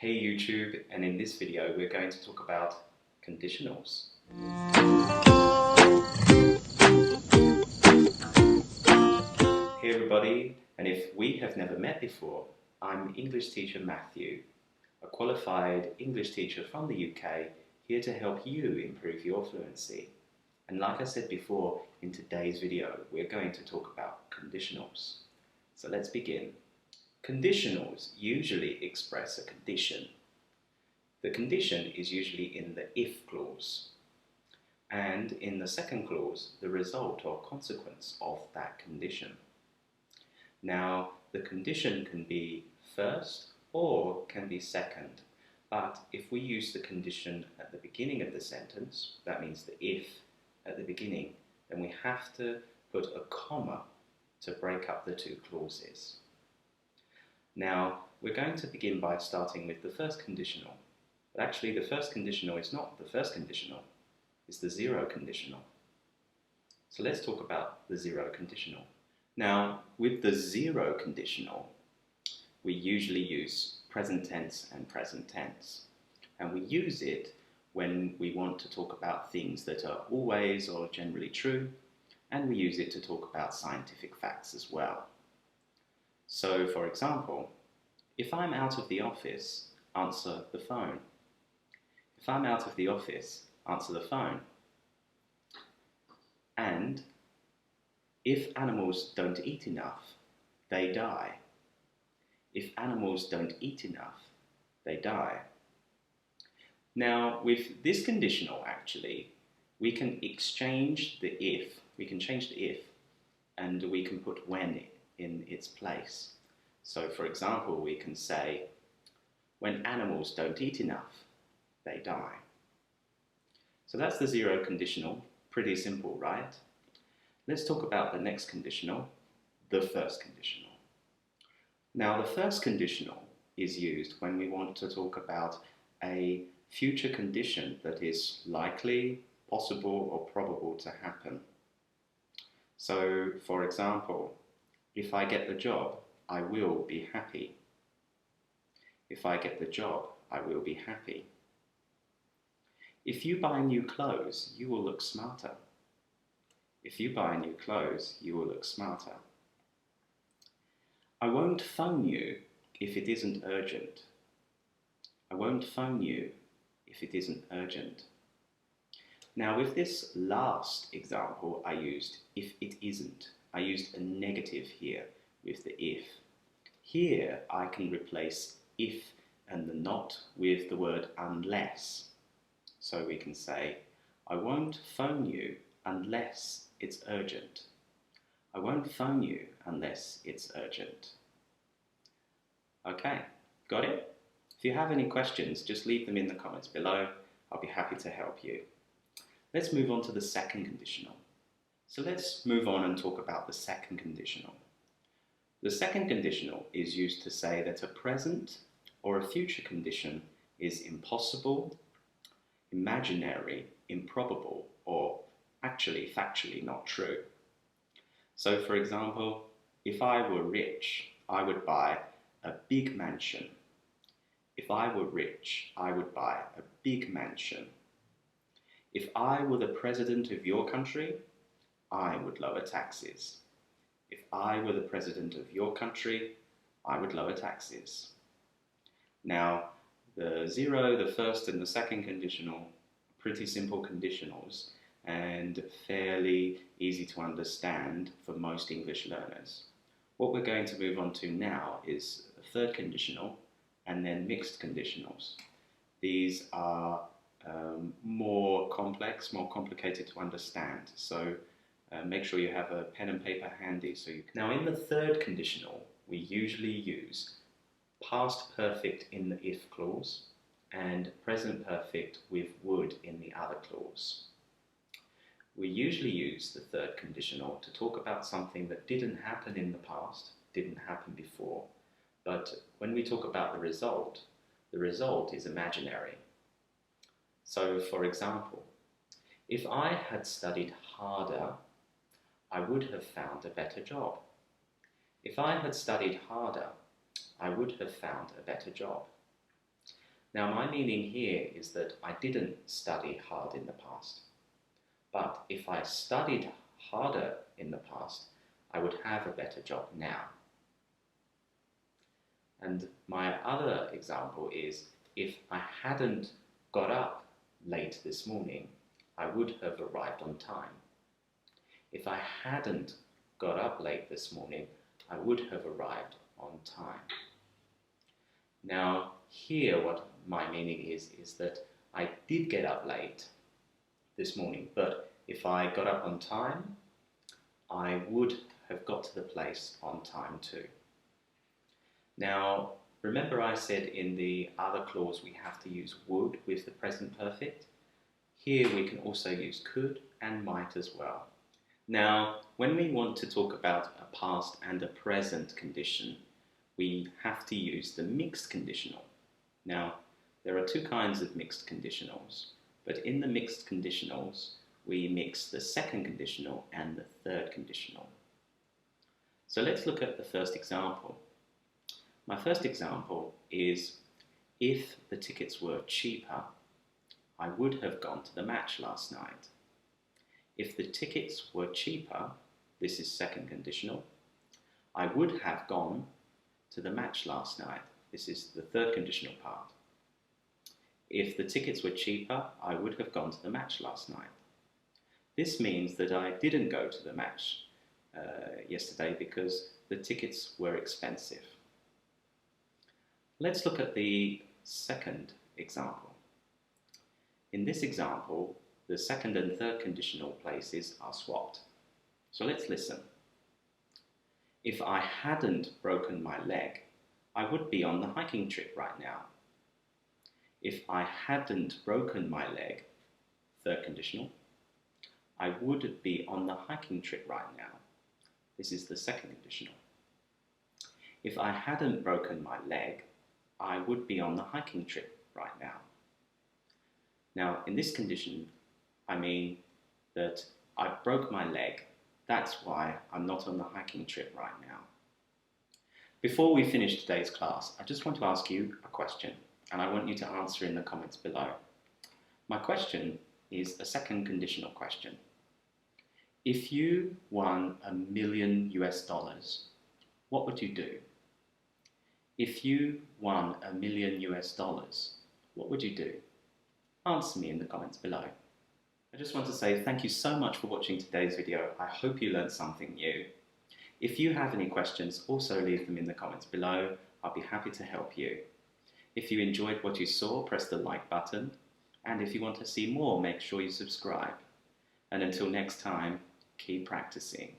Hey YouTube, and in this video we're going to talk about conditionals. Hey everybody, and if we have never met before, I'm English teacher Matthew, a qualified English teacher from the UK, here to help you improve your fluency. And like I said before, in today's video we're going to talk about conditionals. So let's begin. Conditionals usually express a condition. The condition is usually in the if clause, and in the second clause, the result or consequence of that condition. Now, the condition can be first or can be second, but if we use the condition at the beginning of the sentence, that means the if at the beginning, then we have to put a comma to break up the two clauses. Now, we're going to begin by starting with the first conditional. But actually, the first conditional is not the first conditional, it's the zero conditional. So let's talk about the zero conditional. Now, with the zero conditional, we usually use present tense and present tense. And we use it when we want to talk about things that are always or generally true, and we use it to talk about scientific facts as well. So, for example, if I'm out of the office, answer the phone. If I'm out of the office, answer the phone. And if animals don't eat enough, they die. If animals don't eat enough, they die. Now, with this conditional, actually, we can exchange the if. We can change the if, and we can put when in its place. So, for example, we can say, when animals don't eat enough, they die. So that's the zero conditional. Pretty simple, right? Let's talk about the next conditional, the first conditional. Now, the first conditional is used when we want to talk about a future condition that is likely, possible, or probable to happen. So, for example, if I get the job, I will be happy. If I get the job, I will be happy. If you buy new clothes, you will look smarter. If you buy new clothes, you will look smarter. I won't phone you if it isn't urgent. I won't phone you if it isn't urgent. Now, with this last example, I used if it isn't. I used a negative here with the if. Here, I can replace if and the not with the word unless. So we can say, I won't phone you unless it's urgent. I won't phone you unless it's urgent. Okay, got it? If you have any questions, just leave them in the comments below. I'll be happy to help you. Let's move on to the second conditional. So let's move on and talk about the second conditional. The second conditional is used to say that a present or a future condition is impossible, imaginary, improbable, or actually factually not true. So, for example, if I were rich, I would buy a big mansion. If I were rich, I would buy a big mansion. If I were the president of your country, I would lower taxes. If I were the president of your country, I would lower taxes. Now, the zero, the first and the second conditional, pretty simple conditionals and fairly easy to understand for most English learners. What we're going to move on to now is the third conditional and then mixed conditionals. These are more complex, more complicated to understand. So make sure you have a pen and paper handy so you can. Now, in the third conditional, we usually use past perfect in the if clause and present perfect with would in the other clause. We usually use the third conditional to talk about something that didn't happen in the past, didn't happen before, but when we talk about the result is imaginary. So, for example, if I had studied harder, I would have found a better job. If I had studied harder, I would have found a better job. Now, my meaning here is that I didn't study hard in the past. But if I studied harder in the past, I would have a better job now. And my other example is, if I hadn't got up late this morning, I would have arrived on time. If I hadn't got up late this morning, I would have arrived on time. Now, here what my meaning is that I did get up late this morning, but if I got up on time, I would have got to the place on time too. Now, remember I said in the other clause we have to use would with the present perfect? Here we can also use could and might as well. Now, when we want to talk about a past and a present condition, we have to use the mixed conditional. Now, there are two kinds of mixed conditionals, but in the mixed conditionals, we mix the second conditional and the third conditional. So let's look at the first example. My first example is, if the tickets were cheaper, I would have gone to the match last night. If the tickets were cheaper, this is second conditional, I would have gone to the match last night. This is the third conditional part. If the tickets were cheaper, I would have gone to the match last night. This means that I didn't go to the match yesterday because the tickets were expensive. Let's look at the second example. In this example, the second and third conditional places are swapped. So let's listen. If I hadn't broken my leg, I would be on the hiking trip right now. If I hadn't broken my leg, third conditional, I would be on the hiking trip right now. This is the second conditional. If I hadn't broken my leg, I would be on the hiking trip right now. Now, in this condition, I mean that I broke my leg. That's why I'm not on the hiking trip right now. Before we finish today's class, I just want to ask you a question, and I want you to answer in the comments below. My question is a second conditional question. If you won $1 million US, what would you do? If you won $1 million US, what would you do? Answer me in the comments below. I just want to say thank you so much for watching today's video. I hope you learned something new. If you have any questions, also leave them in the comments below. I'll be happy to help you. If you enjoyed what you saw, press the like button. And if you want to see more, make sure you subscribe. And until next time, keep practicing.